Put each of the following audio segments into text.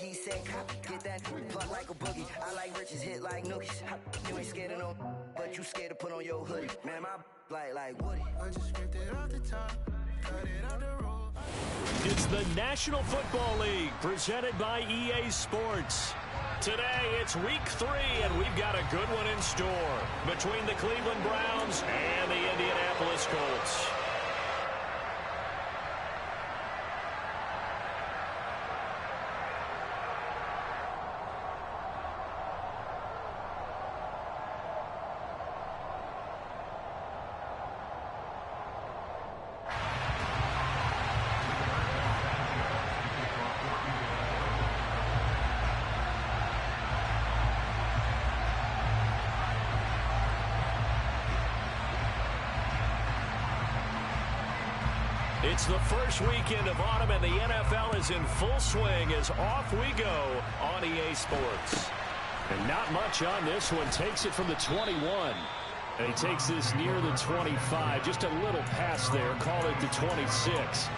G said, get that pluck like a boogie. I like riches, hit like nookies. You ain't scared of no, but you scared to put on your hoodie. Man, my like Woody. I just scraped it off the top, cut it out the road. It's the National Football League presented by EA Sports. Today, it's week 3, and we've got a good one in store between the Cleveland Browns and the Indianapolis Colts. It's the first weekend of autumn, and the NFL is in full swing as off we go on EA Sports. And not much on this one. Takes it from the 21. And he takes this near the 25. Just a little pass there. Call it the 26.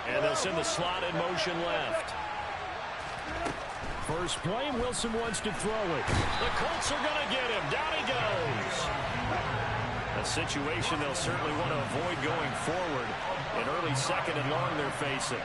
And they'll send the slot in motion left. First play, Wilson wants to throw it. The Colts are going to get him. Down he goes. A situation they'll certainly want to avoid going forward. An early second and long they're facing.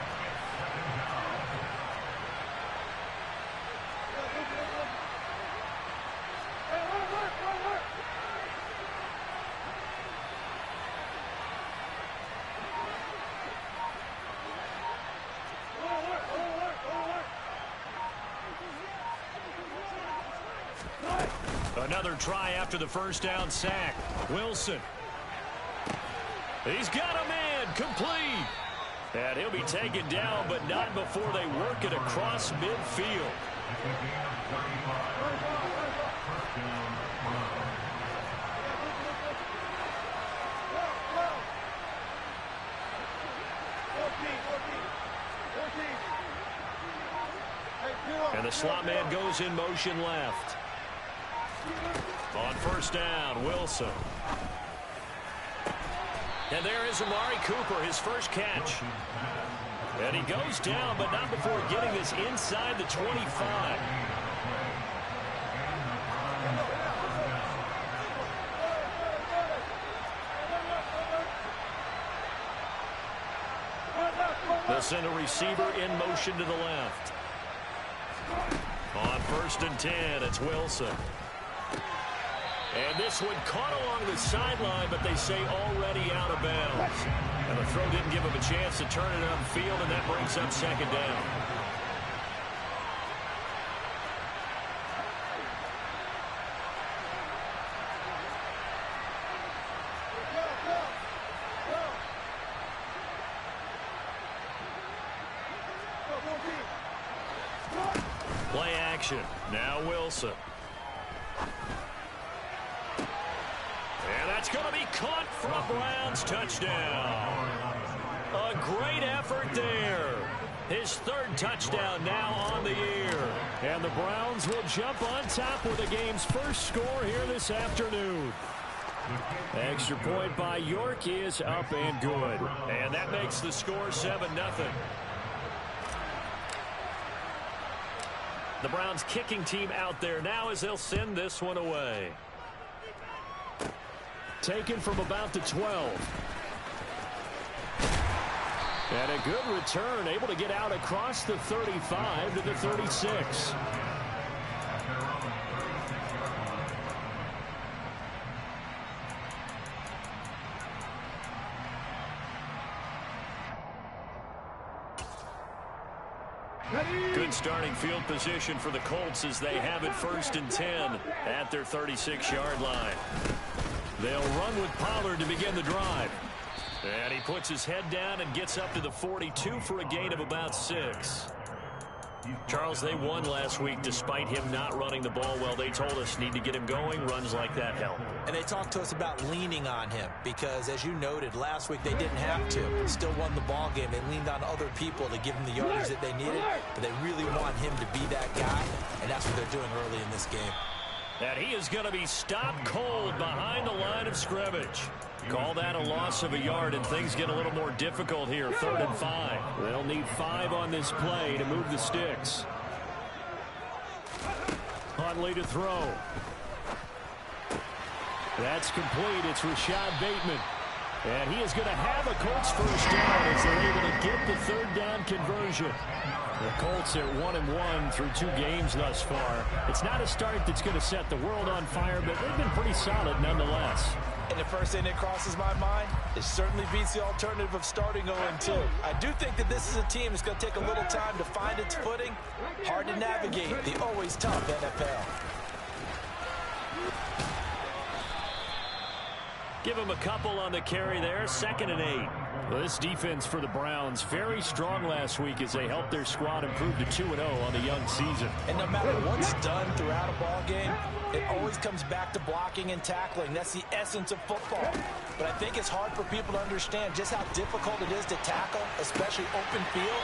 Another try after the first down sack. Wilson. He's got a man. Complete. And he'll be taken down, but not before they work it across midfield. And the slot man goes in motion left. On first down, Wilson. And there is Amari Cooper, his first catch. And he goes down, but not before getting this inside the 25. They'll send a receiver in motion to the left. On first and 10, it's Wilson. And this one caught along the sideline, but they say already out of bounds. And the throw didn't give him a chance to turn it upfield, and that brings up second down. Play action. Now Wilson. And that's going to be caught for a Browns touchdown. A great effort there. His third touchdown now on the year. And the Browns will jump on top with the game's first score here this afternoon. Extra point by York is up and good. And that makes the score 7-0. The Browns kicking team out there now as they'll send this one away. Taken from about the 12. And a good return, able to get out across the 35 to the 36. Good starting field position for the Colts as they have it first and 10 at their 36-yard line. They'll run with Pollard to begin the drive. And he puts his head down and gets up to the 42 for a gain of about 6. Charles, they won last week despite him not running the ball well. They told us need to get him going. Runs like that help. And they talked to us about leaning on him because, as you noted, last week they didn't have to. Still won the ball game. They leaned on other people to give them the yardage that they needed, but they really want him to be that guy, and that's what they're doing early in this game. And he is going to be stopped cold behind the line of scrimmage. Call that a loss of a yard, and things get a little more difficult here. 3rd and 5. They'll need 5 on this play to move the sticks. Huntley to throw. That's complete. It's Rashad Bateman. And he is going to have a Colts first down as they're able to get the 3rd down conversion. The Colts at 1-1 through 2 games thus far. It's not a start that's going to set the world on fire, but they've been pretty solid nonetheless. And the first thing that crosses my mind, it certainly beats the alternative of starting 0-2. I do think that this is a team that's going to take a little time to find its footing. Hard to navigate the always tough NFL. Give him a couple on the carry there. 2nd and 8. Well, this defense for the Browns, very strong last week as they helped their squad improve to 2-0 on the young season. And no matter what's done throughout a ball game, it always comes back to blocking and tackling. That's the essence of football. But I think it's hard for people to understand just how difficult it is to tackle, especially open field.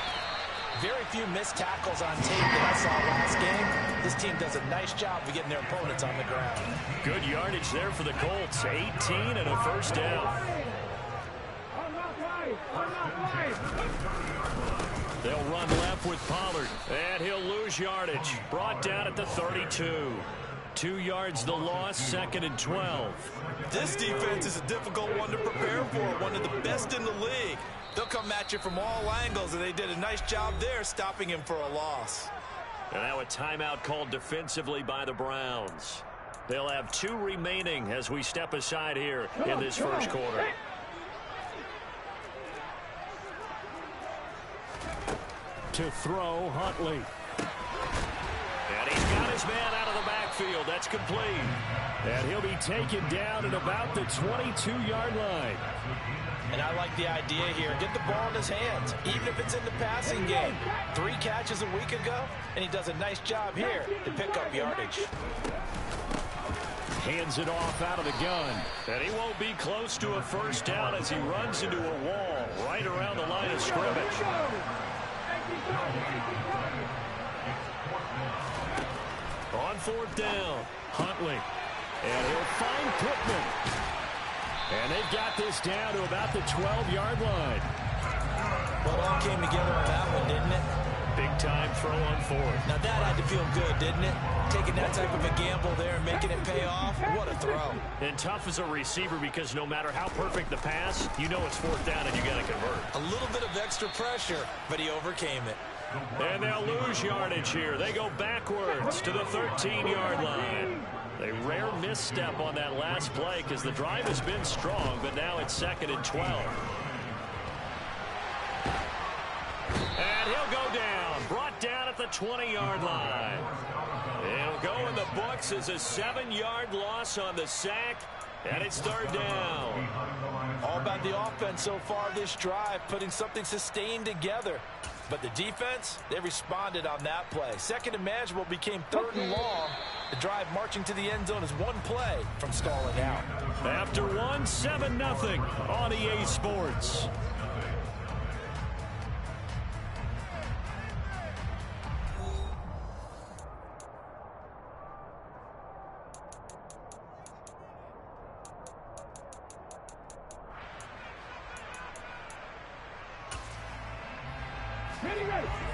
Very few missed tackles on tape that I saw last game. This team does a nice job of getting their opponents on the ground. Good yardage there for the Colts. 18 and a first down. They'll run left with Pollard, and he'll lose yardage. Brought down at the 32. 2 yards the loss, 2nd and 12. This defense is a difficult one to prepare for, one of the best in the league. They'll come at you from all angles, and they did a nice job there stopping him for a loss. And now a timeout called defensively by the Browns. They'll have 2 remaining as we step aside here in this first quarter. To throw, Huntley. And he's got his man out of the backfield. That's complete. And he'll be taken down at about the 22-yard line. And I like the idea here. Get the ball in his hands, even if it's in the passing game. 3 catches a week ago, and he does a nice job here to pick up yardage. Hands it off out of the gun. And he won't be close to a first down as he runs into a wall right around the line of scrimmage. On 4th down, Huntley. And he'll find Pittman. And they've got this down to about the 12-yard line. Well, it all came together on that one, didn't it? Big time throw on 4th. Now that had to feel good, didn't it? Taking that type of a gamble there and making it pay off. What a throw. And tough as a receiver because no matter how perfect the pass, you know it's 4th down and you got to convert. A little bit of extra pressure, but he overcame it. And they'll lose yardage here. They go backwards to the 13-yard line. A rare misstep on that last play because the drive has been strong, but now it's 2nd and 12. And he'll go down. Brought down at the 20-yard line. It'll go in the books as a 7-yard loss on the sack, and it's 3rd down. All about the offense so far this drive, putting something sustained together. But the defense, they responded on that play. 2nd and manageable became 3rd and long. The drive marching to the end zone is 1 play from stalling out. After 1, 7-0 on EA Sports.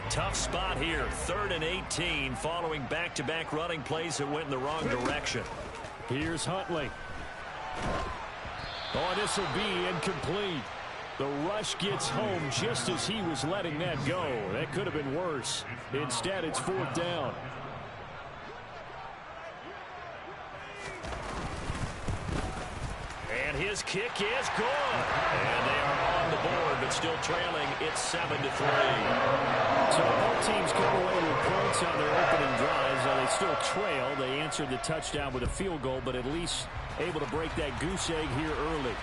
Tough spot here, 3rd and 18, following back-to-back running plays that went in the wrong direction. Here's Huntley. Oh, this will be incomplete. The rush gets home just as he was letting that go. That could have been worse. Instead, it's 4th down. And his kick is good. And they are on the board, but still trailing. It's 7-3. So both teams come away with points on their opening drives. They still trail. They answered the touchdown with a field goal, but at least able to break that goose egg here early.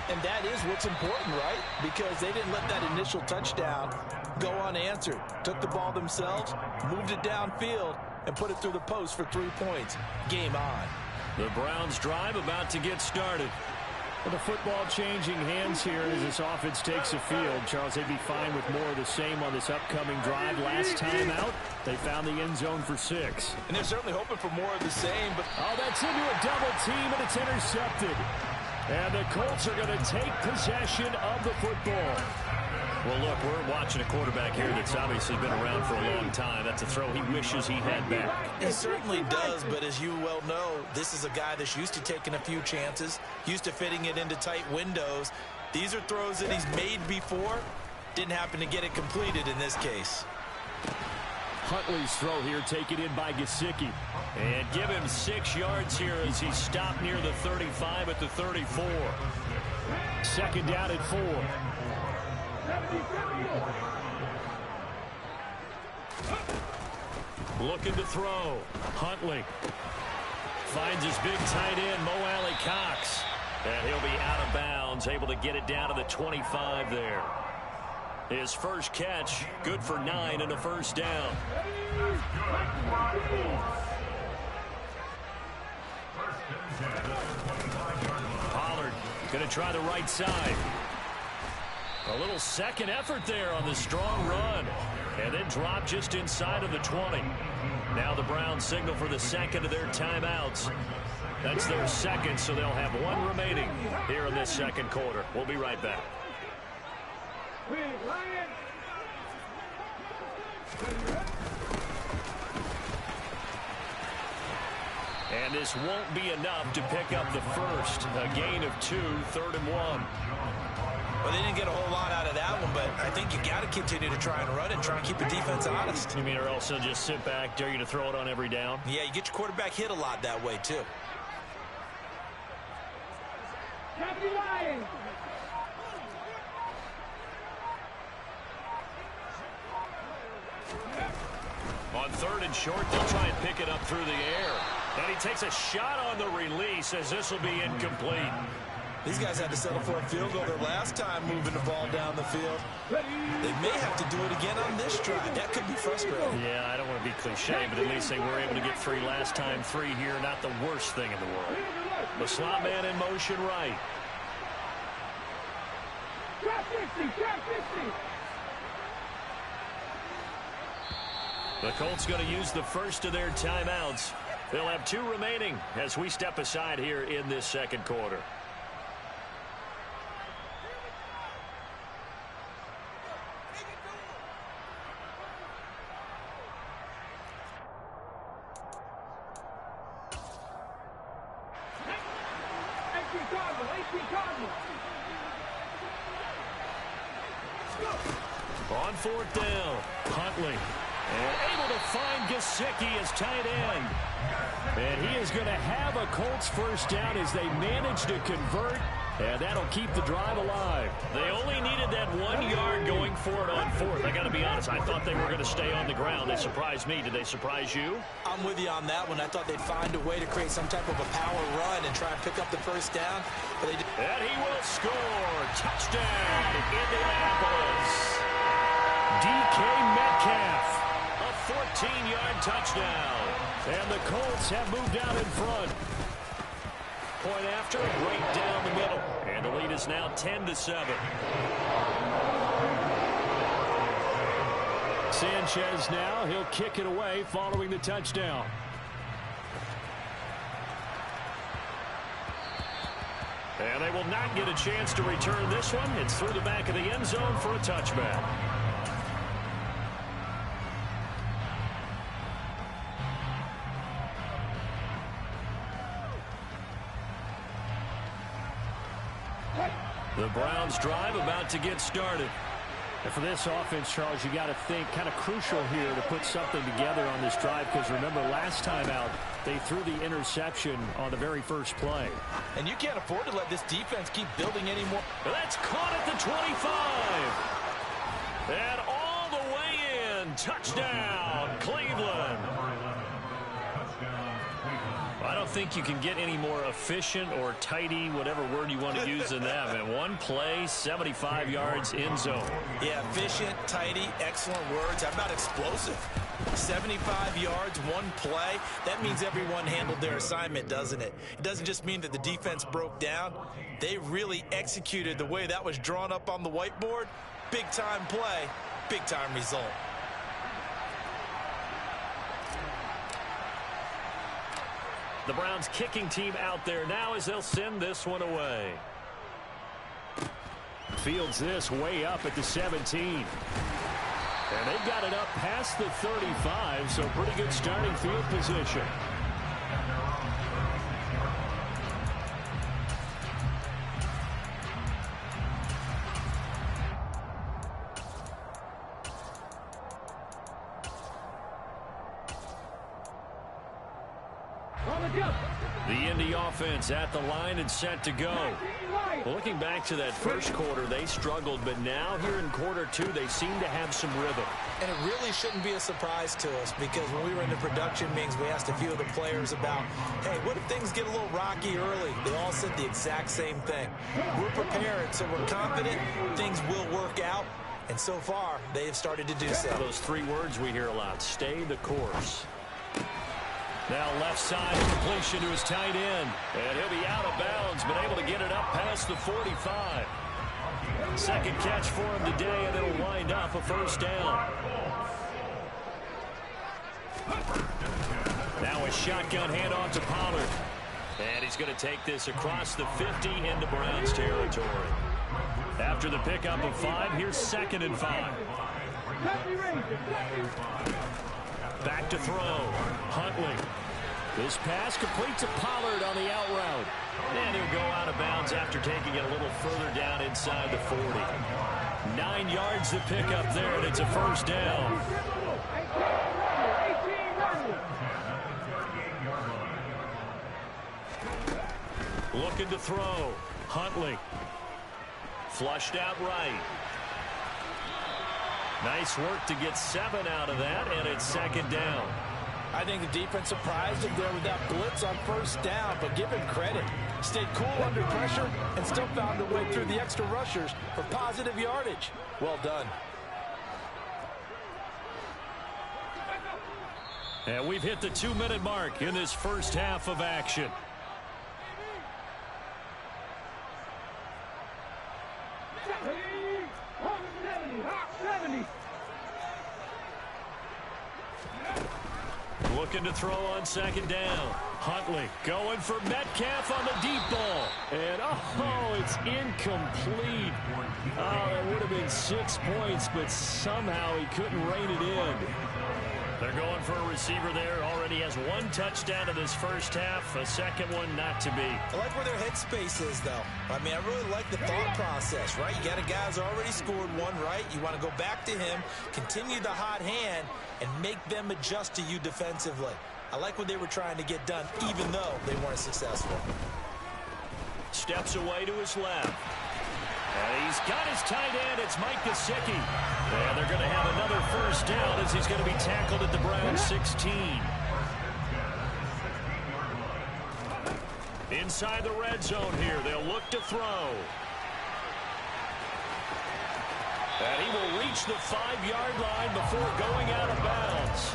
And that is what's important, right? Because they didn't let that initial touchdown go unanswered. Took the ball themselves, moved it downfield, and put it through the post for 3 points. Game on. The Browns drive about to get started. Well, the football changing hands here as this offense takes the field. Charles, they'd be fine with more of the same on this upcoming drive. Last time out, they found the end zone for 6. And they're certainly hoping for more of the same. But oh, that's into a double team, and it's intercepted. And the Colts are going to take possession of the football. Well, look, we're watching a quarterback here that's obviously been around for a long time. That's a throw he wishes he had back. He certainly does, but as you well know, this is a guy that's used to taking a few chances, used to fitting it into tight windows. These are throws that he's made before. Didn't happen to get it completed in this case. Huntley's throw here taken in by Gesicki. And give him 6 yards here as he stopped near the 35 at the 34. Second down at 4. Looking to throw. Huntley finds his big tight end, Mo Alley-Cox. And he'll be out of bounds, able to get it down to the 25 there. His first catch, good for 9 and a first down. Pollard going to try the right side. A little second effort there on the strong run. And then drop just inside of the 20. Now the Browns signal for the second of their timeouts. That's their second, so they'll have 1 remaining here in this second quarter. We'll be right back. And this won't be enough to pick up the first. A gain of 2, 3rd and 1. Well, they didn't get a whole lot out of that one, but I think you got to continue to try and run and try and keep the defense honest. You mean, or else they'll just sit back, dare you to throw it on every down? Yeah, you get your quarterback hit a lot that way, too. On 3rd and short, they'll try and pick it up through the air. And he takes a shot on the release as this will be incomplete. These guys had to settle for a field goal their last time moving the ball down the field. They may have to do it again on this drive. That could be frustrating. Yeah, I don't want to be cliche, but at least they were able to get 3 last time. 3 here, not the worst thing in the world. The slot man in motion right. The Colts going to use the first of their timeouts. They'll have 2 remaining as we step aside here in this second quarter. On 4th down, Huntley. And able to find Gesicki as tight end. And he is going to have a Colts first down as they manage to convert. And that'll keep the drive alive. They only needed that 1 yard going for it on 4th. I got to be honest, I thought they were going to stay on the ground. They surprised me. Did they surprise you? I'm with you on that one. I thought they'd find a way to create some type of a power run and try and pick up the first down. But they did. And he will score. Touchdown, Indianapolis. DK Metcalf. A 14-yard touchdown. And the Colts have moved out in front. Point after, right down the middle. And the lead is now 10-7. Sanchez now, he'll kick it away following the touchdown. And they will not get a chance to return this one. It's through the back of the end zone for a touchback. The Browns drive about to get started. And for this offense, Charles, you got to think kind of crucial here to put something together on this drive, because remember last time out they threw the interception on the very first play. And you can't afford to let this defense keep building anymore. That's caught at the 25. And all the way in. Touchdown, Cleveland. I don't think you can get any more efficient or tidy, whatever word you want to use in that. And one play, 75 yards in zone. Yeah, efficient, tidy, excellent words. How about explosive? 75 yards, one play. That means everyone handled their assignment, doesn't it? It doesn't just mean that the defense broke down. They really executed the way that was drawn up on the whiteboard. Big-time play, big-time result. The Browns kicking team out there now as they'll send this one away. Fields this way up at the 17. And they've got it up past the 35, so pretty good starting field position. The Indy offense at the line and set to go. Well, looking back to that first quarter, they struggled, but now here in quarter two, they seem to have some rhythm. And it really shouldn't be a surprise to us, because when we were in the production meetings, we asked a few of the players about, hey, what if things get a little rocky early? They all said the exact same thing. We're prepared, so we're confident things will work out. And so far, they have started to do so. Those three words we hear a lot: stay the course. Now left side completion to his tight end. And he'll be out of bounds, but able to get it up past the 45. Second catch for him today, and it'll wind up a first down. Now a shotgun handoff to Pollard. And he's going to take this across the 50 into Browns territory. After the pickup of 5, here's 2nd and 5. Back to throw. Huntley. This pass complete to Pollard on the out route. And he'll go out of bounds after taking it a little further down inside the 40. 9 yards to pick up there, and it's a first down. Looking to throw. Huntley. Flushed out right. Nice work to get 7 out of that, and it's 2nd down. I think the defense surprised him there with that blitz on first down, but give him credit. Stayed cool under pressure and still found a way through the extra rushers for positive yardage. Well done. And we've hit the 2-minute mark in this first half of action. Looking to throw on 2nd down. Huntley going for Metcalf on the deep ball. And, oh, it's incomplete. Oh, that would have been 6 points, but somehow he couldn't rein it in. They're going for a receiver there. Already has 1 touchdown in this first half. A second one not to be. I like where their headspace is, though. I mean, I really like the thought process, right? You got a guy who's already scored 1, right? You want to go back to him, continue the hot hand, and make them adjust to you defensively. I like what they were trying to get done, even though they weren't successful. Steps away to his left. And he's got his tight end. It's Mike Gesicki. And they're going to have another first down as he's going to be tackled at the Browns 16. Inside the red zone here. They'll look to throw. And he will reach the 5-yard line before going out of bounds.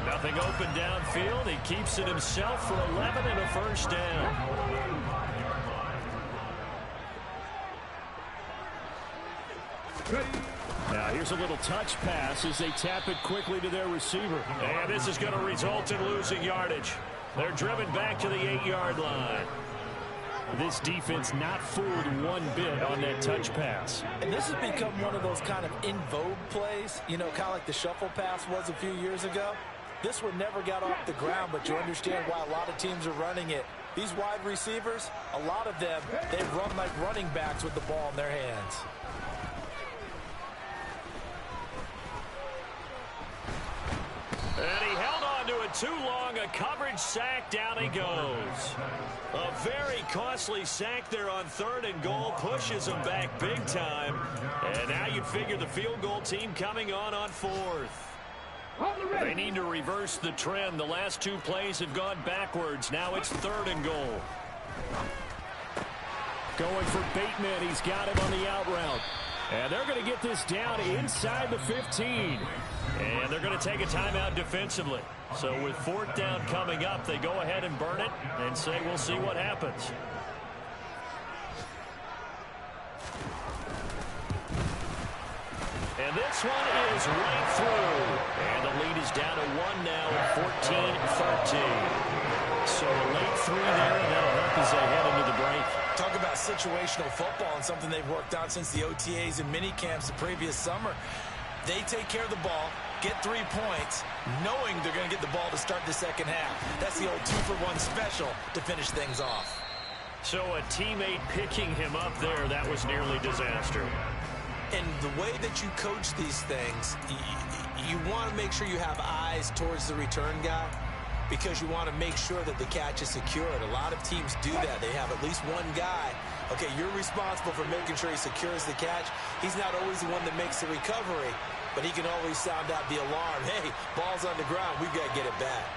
Nothing open downfield. He keeps it himself for 11 and a first down. Now here's a little touch pass as they tap it quickly to their receiver. And this is going to result in losing yardage. They're driven back to the 8-yard line. This defense not fooled one bit on that touch pass. And this has become one of those kind of in vogue plays, you know, kind of like the shuffle pass was a few years ago. This one never got off the ground, but you understand why a lot of teams are running it. These wide receivers, a lot of them, they run like running backs with the ball in their hands. And he held on to it too long. A coverage sack. Down he goes. A very costly sack there on 3rd and goal. Pushes him back big time. And now you'd figure the field goal team coming on 4th. They need to reverse the trend. The last two plays have gone backwards. Now it's 3rd and goal. Going for Bateman. He's got him on the out route. And they're going to get this down inside the 15. And they're going to take a timeout defensively. So with 4th down coming up, they go ahead and burn it and say we'll see what happens. And this one is right through. And the lead is down to 1 now at 14-13. So a late 3 there, and that'll help as they head into the break. Talk about situational football and something they've worked on since the OTAs and mini camps the previous summer. They take care of the ball, get 3 points, knowing they're going to get the ball to start the second half. That's the old 2-for-1 special to finish things off. So a teammate picking him up there, that was nearly disaster. And the way that you coach these things, you want to make sure you have eyes towards the return guy because you want to make sure that the catch is secured. A lot of teams do that. They have at least one guy. Okay, you're responsible for making sure he secures the catch. He's not always the one that makes the recovery, but he can always sound out the alarm. Hey, ball's on the ground. We've got to get it back.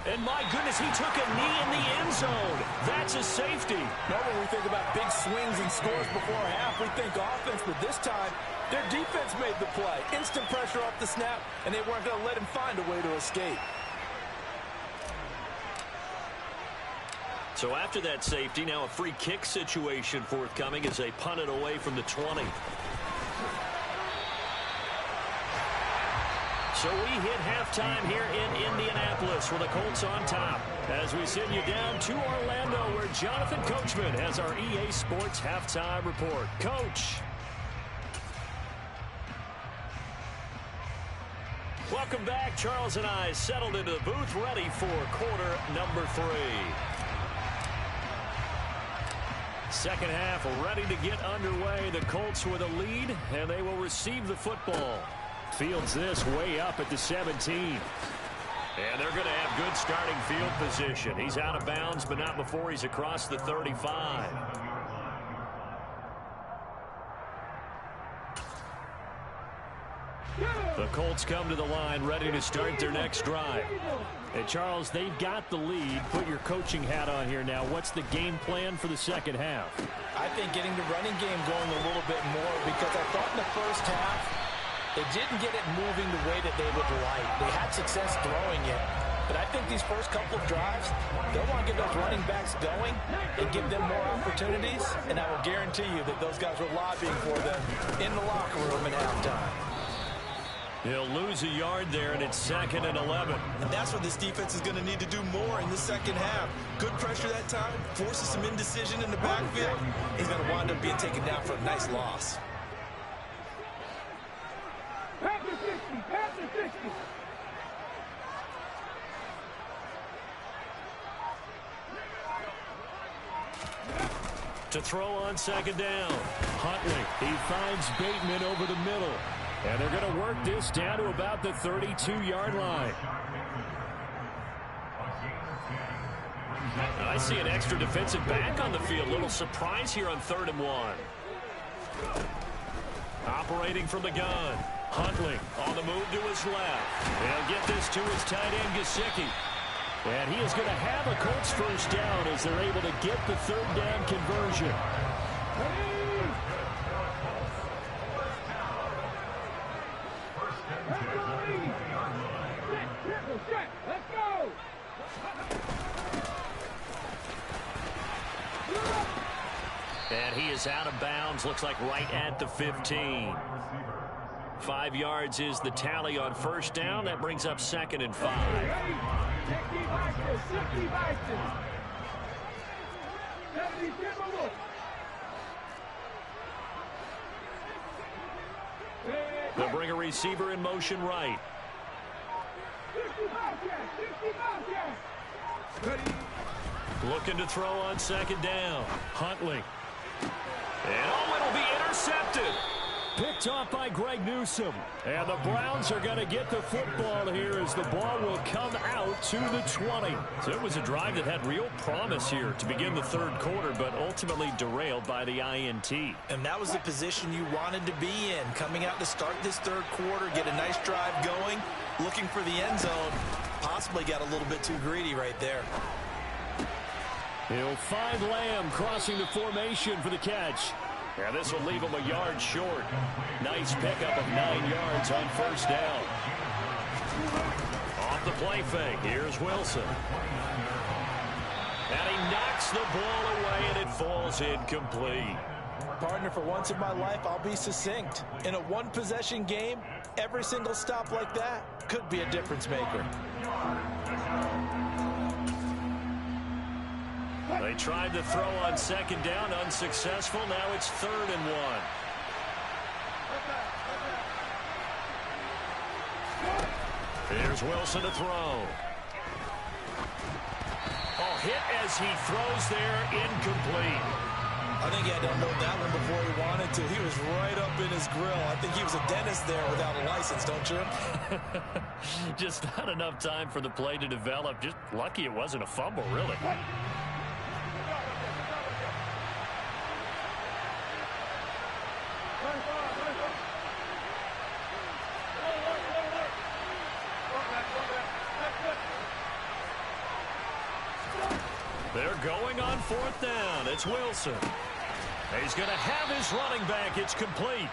And my goodness, he took a knee in the end zone. That's a safety. Normally we think about big swings and scores before a half. We think offense, but this time their defense made the play. Instant pressure off the snap, and they weren't going to let him find a way to escape. So after that safety, now a free kick situation forthcoming as they punt it away from the 20. So we hit halftime here in Indianapolis with the Colts on top. As we send you down to Orlando where Jonathan Coachman has our EA Sports halftime report. Coach. Welcome back. Charles and I settled into the booth ready for quarter number 3. Second half ready to get underway. The Colts with a lead, and they will receive the football. Fields this way up at the 17. And they're going to have good starting field position. He's out of bounds, but not before he's across the 35. The Colts come to the line ready to start their next drive. And Charles, they've got the lead. Put your coaching hat on here now. What's the game plan for the second half? I think getting the running game going a little bit more because I thought in the first half they didn't get it moving the way that they would like. They had success throwing it. But I think these first couple of drives, they'll want to get those running backs going and give them more opportunities. And I will guarantee you that those guys were lobbying for them in the locker room at halftime. He'll lose a yard there, and it's 2nd and 11. And that's what this defense is going to need to do more in the second half. Good pressure that time, forces some indecision in the backfield. He's going to wind up being taken down for a nice loss. To throw on 2nd down. Huntley, he finds Bateman over the middle. And they're going to work this down to about the 32-yard line. I see an extra defensive back on the field. Little surprise here on 3rd and 1. Operating from the gun. Huntley on the move to his left. They'll get this to his tight end, Gesicki. And he is going to have a Colts first down as they're able to get the 3rd down conversion. And he is out of bounds, looks like right at the 15. 5 yards is the tally on first down. That brings up 2nd and 5. They'll bring a receiver in motion right. Looking to throw on 2nd down. Huntley. And it'll be intercepted. picked off by Greg Newsome. And the Browns are going to get the football here as the ball will come out to the 20. So it was a drive that had real promise here to begin the third quarter, but ultimately derailed by the INT. And that was the position you wanted to be in. Coming out to start this third quarter, get a nice drive going, looking for the end zone. Possibly got a little bit too greedy right there. He'll find Lamb crossing the formation for the catch. Yeah, this will leave him a yard short. Nice pickup of 9 yards on first down. Off the play fake, here's Wilson. And he knocks the ball away, and it falls incomplete. Partner, for once in my life, I'll be succinct. In a one-possession game, every single stop like that could be a difference maker. They tried to throw on second down, unsuccessful. Now it's 3rd and 1. Here's Wilson to throw. Oh, hit as he throws there, incomplete. I think he had to unload that one before he wanted to. He was right up in his grill. I think he was a dentist there without a license, don't you? Just not enough time for the play to develop. Just lucky it wasn't a fumble, really. They're going on 4th down. It's Wilson. He's going to have his running back. It's complete.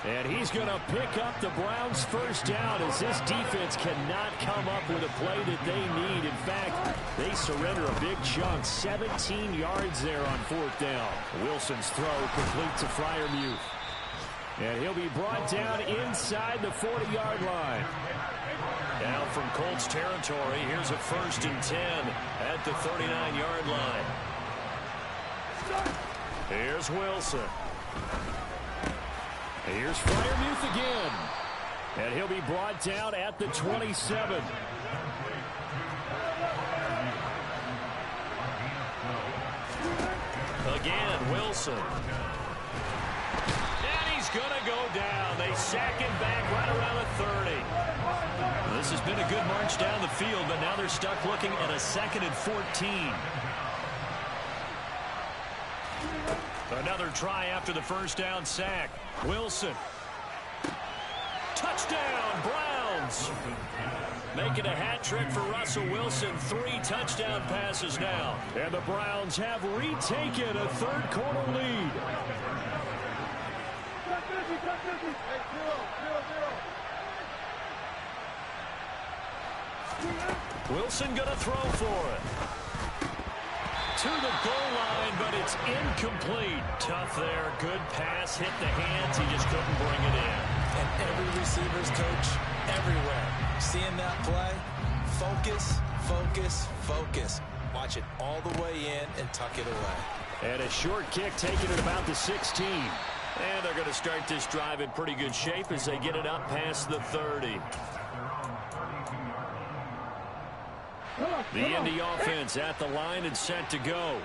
And he's going to pick up the Browns' first down as this defense cannot come up with a play that they need. In fact, they surrender a big chunk. 17 yards there on 4th down. Wilson's throw complete to Freiermuth. And he'll be brought down inside the 40-yard line. Now from Colts territory, here's a 1st and 10 at the 39-yard line. Here's Wilson. Here's Freiermuth again. And he'll be brought down at the 27. Again, Wilson. And he's going to go down. They sack him back right around the 30. This has been a good march down the field, but now they're stuck looking at a 2nd and 14. Another try after the first down sack. Wilson. Touchdown, Browns. Making a hat trick for Russell Wilson. 3 touchdown passes now. And the Browns have retaken a third quarter lead. Wilson going to throw for it. To the goal line, but it's incomplete. Tough there. Good pass. Hit the hands. He just couldn't bring it in. And every receiver's coach everywhere. Seeing that play, focus, focus, focus. Watch it all the way in and tuck it away. And a short kick taken at about the 16. And they're going to start this drive in pretty good shape as they get it up past the 30. The Indy offense at the line and set to go.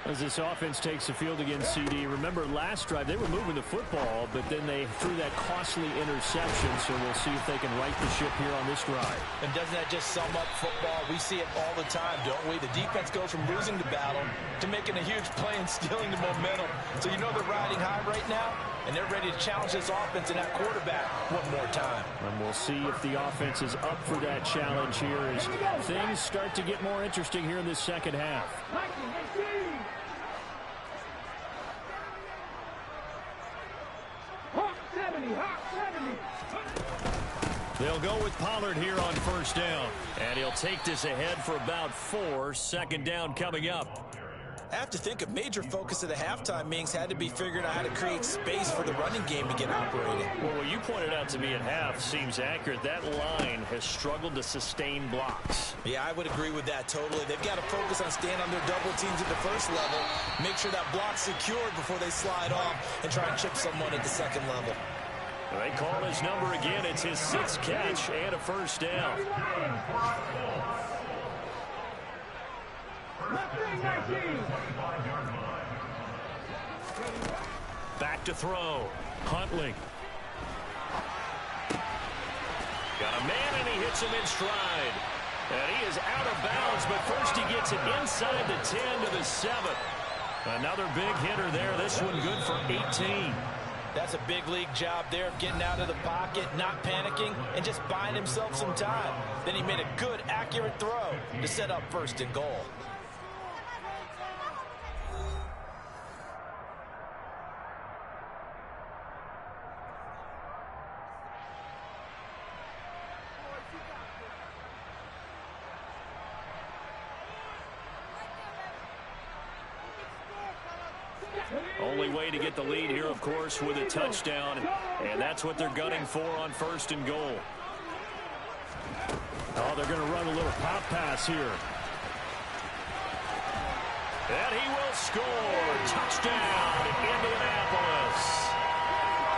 As this offense takes the field against CD. Remember last drive they were moving the football, but then they threw that costly interception, so we'll see if they can right the ship here on this drive. And doesn't that just sum up football? We see it all the time, don't we? The defense goes from losing the battle to making a huge play and stealing the momentum. So you know they're riding high right now, and they're ready to challenge this offense and that quarterback one more time. And we'll see if the offense is up for that challenge here as things start to get more interesting here in this second half. They'll go with Pollard here on first down. And he'll take this ahead for about 4. Second down coming up. I have to think a major focus of the halftime meetings had to be figuring out how to create space for the running game to get operating. Well, what you pointed out to me at half seems accurate. That line has struggled to sustain blocks. Yeah, I would agree with that totally. They've got to focus on staying on their double teams at the first level, make sure that block's secured before they slide off and try and chip someone at the second level. They call his number again. It's his 6th catch and a first down. Back to throw. Huntley. Got a man, and he hits him in stride. And he is out of bounds, but first he gets it inside the 10 to the 7. Another big hitter there. This one good for 18. That's a big league job there of getting out of the pocket, not panicking, and just buying himself some time. Then he made a good, accurate throw to set up first and goal. Only way to get the lead here, of course, with a touchdown, and that's what they're gunning for on first and goal. Oh, they're going to run a little pop pass here. And he will score. Touchdown, Indianapolis.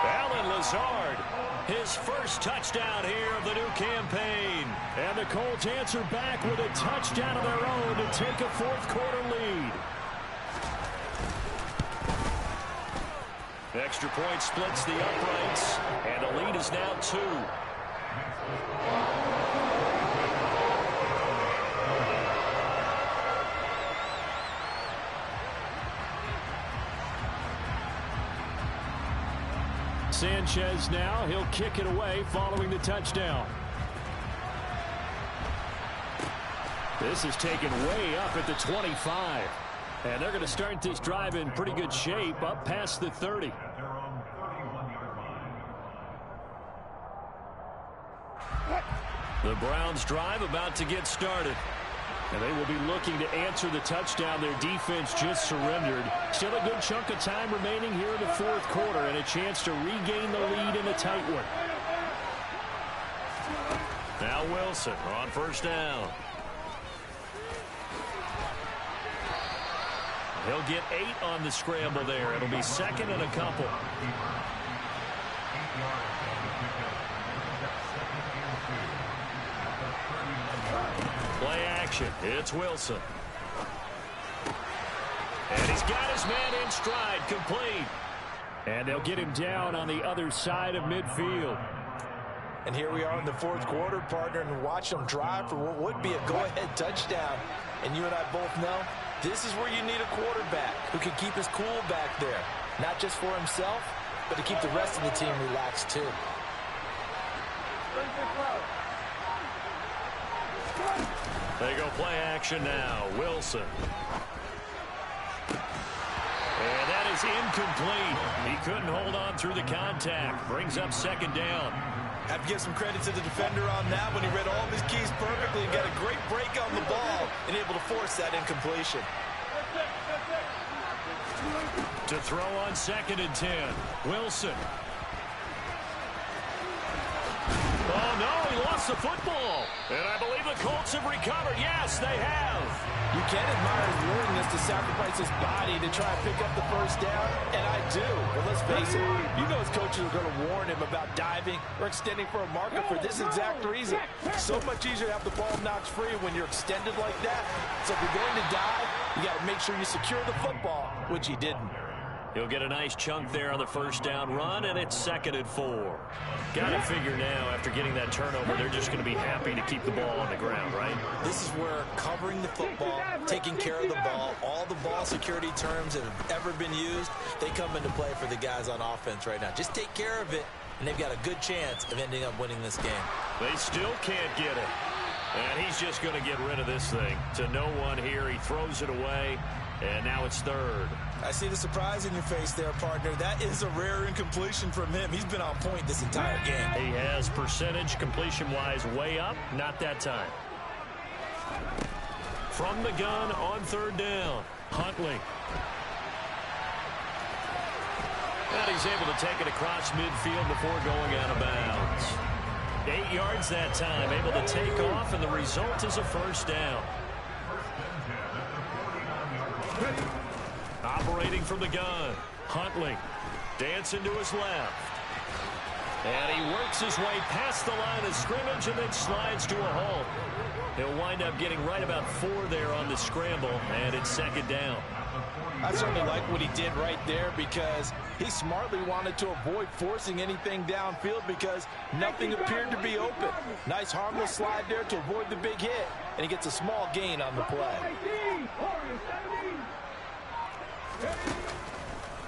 Alan Lazard, his first touchdown here of the new campaign. And the Colts answer back with a touchdown of their own to take a fourth-quarter lead. Extra point splits the uprights, and the lead is now 2. Sanchez now, he'll kick it away following the touchdown. This is taken way up at the 25. And they're going to start this drive in pretty good shape up past the 30. The Browns drive about to get started. And they will be looking to answer the touchdown their defense just surrendered. Still a good chunk of time remaining here in the fourth quarter and a chance to regain the lead in a tight one. Now Wilson on first down. He'll get 8 on the scramble there. It'll be second and a couple. Play action. It's Wilson. And he's got his man in stride, complete. And they'll get him down on the other side of midfield. And here we are in the fourth quarter, partner, and watch them drive for what would be a go-ahead touchdown. And you and I both know this is where you need a quarterback who can keep his cool back there. Not just for himself, but to keep the rest of the team relaxed too. They go play action now. Wilson. And that is incomplete. He couldn't hold on through the contact. Brings up second down. Have to give some credit to the defender on that when he read all of his keys perfectly and got a great break on the ball and able to force that incompletion. To throw on second and 10. Wilson. Oh, no, he lost the football. And I believe the Colts have recovered. Yes, they have. You can admire his willingness to sacrifice his body to try and pick up the first down, and I do. But let's face it, you know his coaches are going to warn him about diving or extending for a marker for this exact reason. So much easier to have the ball knocked free when you're extended like that. So if you're going to dive, you got to make sure you secure the football, which he didn't. He'll get a nice chunk there on the first down run, and it's second and 4. Got to figure now, after getting that turnover, they're just going to be happy to keep the ball on the ground, right? This is where covering the football, taking care of the ball, all the ball security terms that have ever been used, they come into play for the guys on offense right now. Just take care of it, and they've got a good chance of ending up winning this game. They still can't get it. And he's just going to get rid of this thing. To no one here, he throws it away, and now it's third. I see the surprise in your face there, partner. That is a rare incompletion from him. He's been on point this entire game. He has percentage completion-wise way up. Not that time. From the gun on third down. Huntley. And he's able to take it across midfield before going out of bounds. 8 yards that time. Able to take off, and the result is a first down. Operating from the gun. Huntley. Dancing to his left. And he works his way past the line of scrimmage and then slides to a halt. He'll wind up getting right about 4 there on the scramble, and it's second down. I certainly like what he did right there because he smartly wanted to avoid forcing anything downfield because nothing appeared to be open. Nice harmless slide there to avoid the big hit, and he gets a small gain on the play.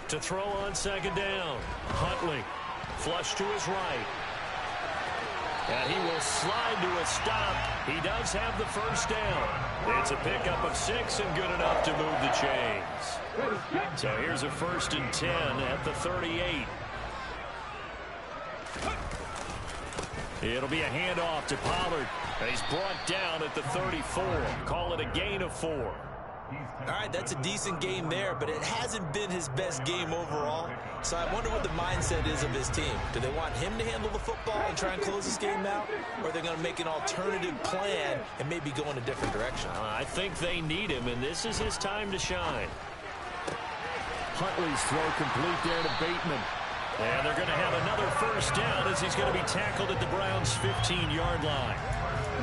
To throw on second down, Huntley. Flush to his right. And he will slide to a stop. He does have the first down. It's a pickup of 6 and good enough to move the chains. So here's a 1st and 10 at the 38. It'll be a handoff to Pollard. And he's brought down at the 34. Call it a gain of 4. All right, that's a decent game there, but it hasn't been his best game overall. So I wonder what the mindset is of his team. Do they want him to handle the football and try and close this game out? Or are they going to make an alternative plan and maybe go in a different direction? I think they need him, and this is his time to shine. Huntley's throw complete there to Bateman. And they're going to have another first down as he's going to be tackled at the Browns' 15-yard line.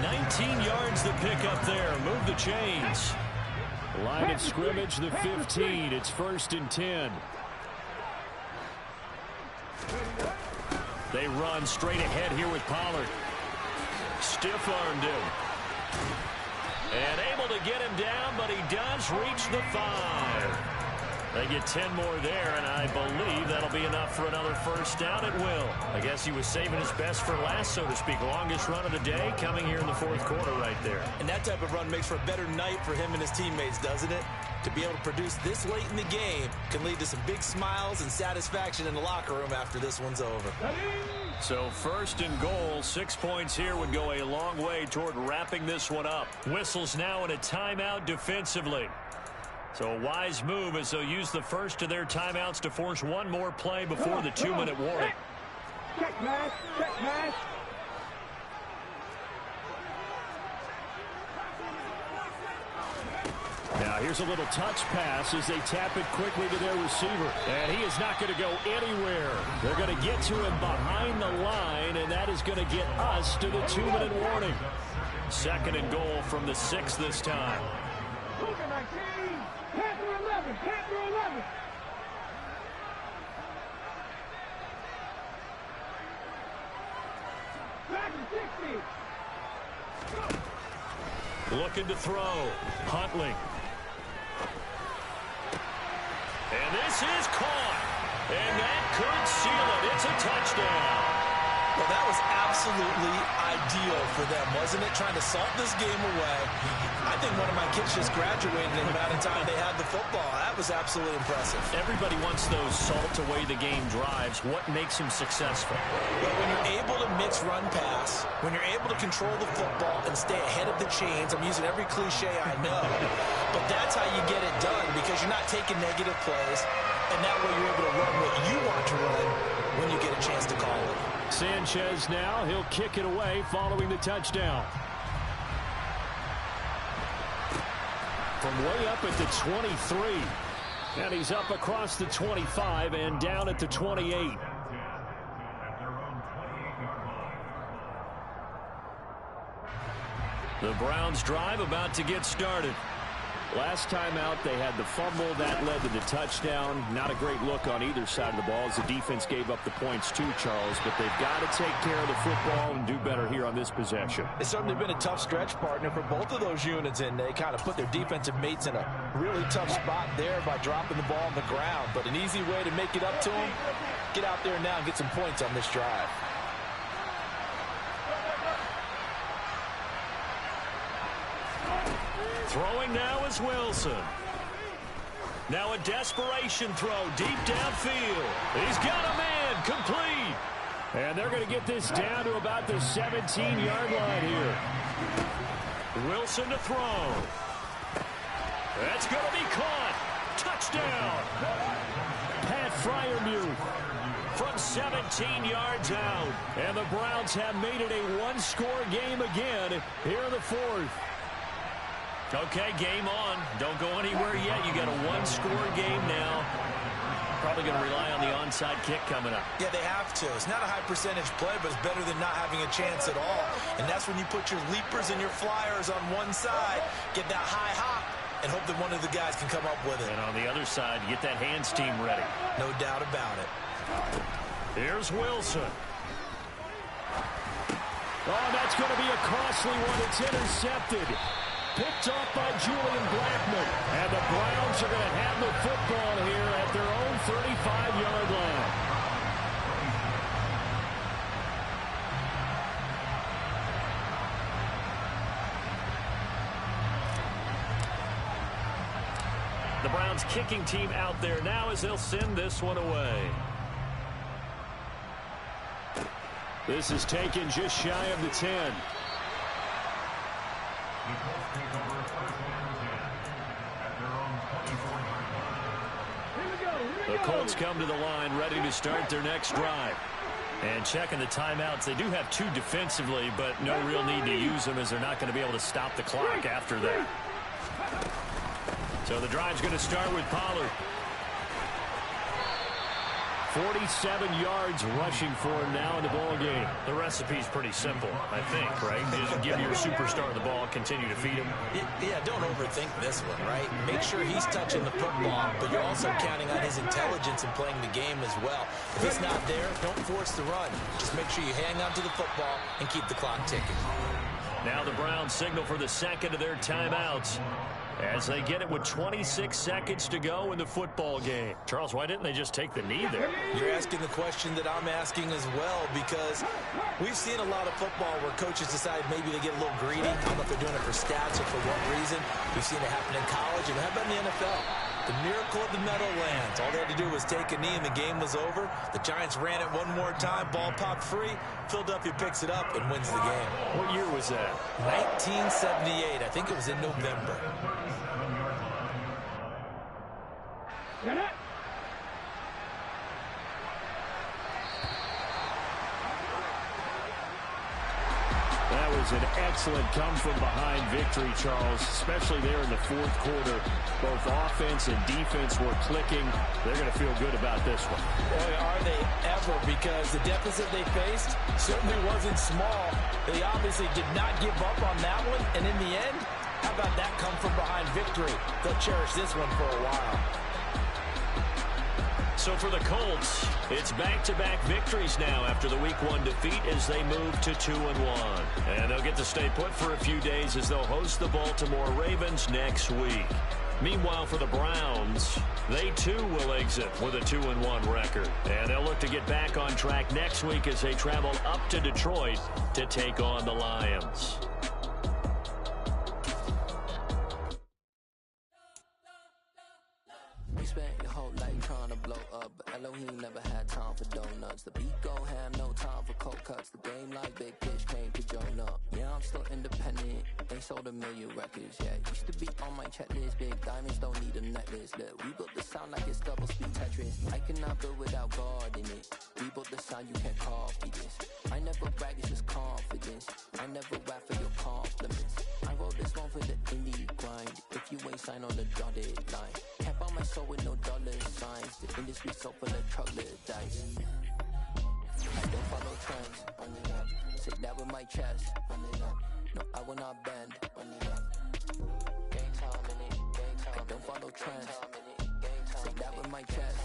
19 yards the pickup there. Move the chains. Line of scrimmage, the 15. It's 1st and 10. They run straight ahead here with Pollard. Stiff-armed him. And able to get him down, but he does reach the 5. They get 10 more there, and I believe that'll be enough for another first down. It will. I guess he was saving his best for last, so to speak. Longest run of the day coming here in the 4th quarter right there. And that type of run makes for a better night for him and his teammates, doesn't it? To be able to produce this late in the game can lead to some big smiles and satisfaction in the locker room after this one's over. So 1st and goal, 6 points here would go a long way toward wrapping this one up. Whistles now in a timeout defensively. So a wise move as they'll use the first of their timeouts to force one more play before the 2-minute warning. Check match, check match. Now here's a little touch pass as they tap it quickly to their receiver. And he is not going to go anywhere. They're going to get to him behind the line, and that is going to get us to the 2-minute warning. 2nd and goal from the 6 this time. Looking to throw. Huntley. And this is caught. And that could seal it. It's a touchdown. Well, that was absolutely ideal for them, wasn't it? Trying to salt this game away. I think one of my kids just graduated in the amount of time they had the football. That was absolutely impressive. Everybody wants those salt away the game drives. What makes him successful? Well, when you're able to mix run pass, when you're able to control the football and stay ahead of the chains, I'm using every cliche I know, but that's how you get it done because you're not taking negative plays, and that way you're able to run what you want to run when you get a chance to call it. Sanchez now, he'll kick it away following the touchdown. From way up at the 23. And he's up across the 25 and down at the 28. The Browns drive about to get started. Last time out, they had the fumble. That led to the touchdown. Not a great look on either side of the ball as the defense gave up the points too, Charles. But they've got to take care of the football and do better here on this possession. It's certainly been a tough stretch, partner, for both of those units, and they kind of put their defensive mates in a really tough spot there by dropping the ball on the ground. But an easy way to make it up to them, get out there now and get some points on this drive. Throwing now is Wilson. Now a desperation throw deep downfield. He's got a man complete. And they're going to get this down to about the 17-yard line here. Wilson to throw. That's going to be caught. Touchdown. Pat Freiermuth from 17 yards out. And the Browns have made it a one-score game again here in the 4th. Okay, game on. Don't go anywhere yet. You got a one-score game now. Probably going to rely on the onside kick coming up. Yeah, they have to. It's not a high-percentage play, but it's better than not having a chance at all. And that's when you put your leapers and your flyers on one side, get that high hop, and hope that one of the guys can come up with it. And on the other side, get that hands team ready. No doubt about it. Here's Wilson. Oh, that's going to be a costly one. It's intercepted. Picked off by Julian Blackmon. And the Browns are going to have the football here at their own 35-yard line. The Browns kicking team out there now as they'll send this one away. This is taken just shy of the 10. The Colts come to the line ready to start their next drive. And checking the timeouts, they do have 2 defensively, but no real need to use them as they're not going to be able to stop the clock after that. So the drive's going to start with Pollard. 47 yards rushing for him now in the ball game. The recipe's pretty simple, I think, right? Just give your superstar the ball, continue to feed him. Yeah, don't overthink this one, right? Make sure he's touching the football, but you're also counting on his intelligence in playing the game as well. If it's not there, don't force the run. Just make sure you hang on to the football and keep the clock ticking. Now the Browns signal for the second of their timeouts as they get it with 26 seconds to go in the football game. Charles, why didn't they just take the knee there? You're asking the question that I'm asking as well, because we've seen a lot of football where coaches decide maybe they get a little greedy. I don't know if they're doing it for stats or for what reason. We've seen it happen in college, and how about in the NFL? The miracle of the Meadowlands. All they had to do was take a knee, and the game was over. The Giants ran it one more time. Ball popped free. Philadelphia picks it up and wins the game. What year was that? 1978. I think it was in November. Get it! That was an excellent come-from-behind victory, Charles, especially there in the fourth quarter. Both offense and defense were clicking. They're going to feel good about this one. Boy, are they ever, because the deficit they faced certainly wasn't small. They obviously did not give up on that one, and in the end, how about that come-from-behind victory? They'll cherish this one for a while. So for the Colts, it's back-to-back victories now after the Week 1 defeat as they move to 2-1. And they'll get to stay put for a few days as they'll host the Baltimore Ravens next week. Meanwhile, for the Browns, they too will exit with a 2-1 record. And they'll look to get back on track next week as they travel up to Detroit to take on the Lions. You spent your whole life trying to blow up, but Elohim never had time for donuts. The beat go ham, no time for cold cuts. The game like Big Fish came to join up. Yeah, I'm still independent, ain't sold a million records yet. Used to be on my checklist, big diamonds don't need a necklace. Look, we built the sound like it's double speed Tetris. I cannot build without God in it. We built the sound, you can't copy this. I never brag, it's just confidence. I never rap for your compliments. I wrote this one for the indie grind. If you ain't signed on the dotted line, can't buy my soul with no dollar signs. The industry so full of troglodytes. I don't follow trends, run it up. Say that with my chest, run it up. No, I will not bend, run it up. Gang time in it, gang time. I don't follow trends, say that with my chest.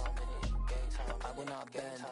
No, I will not bend.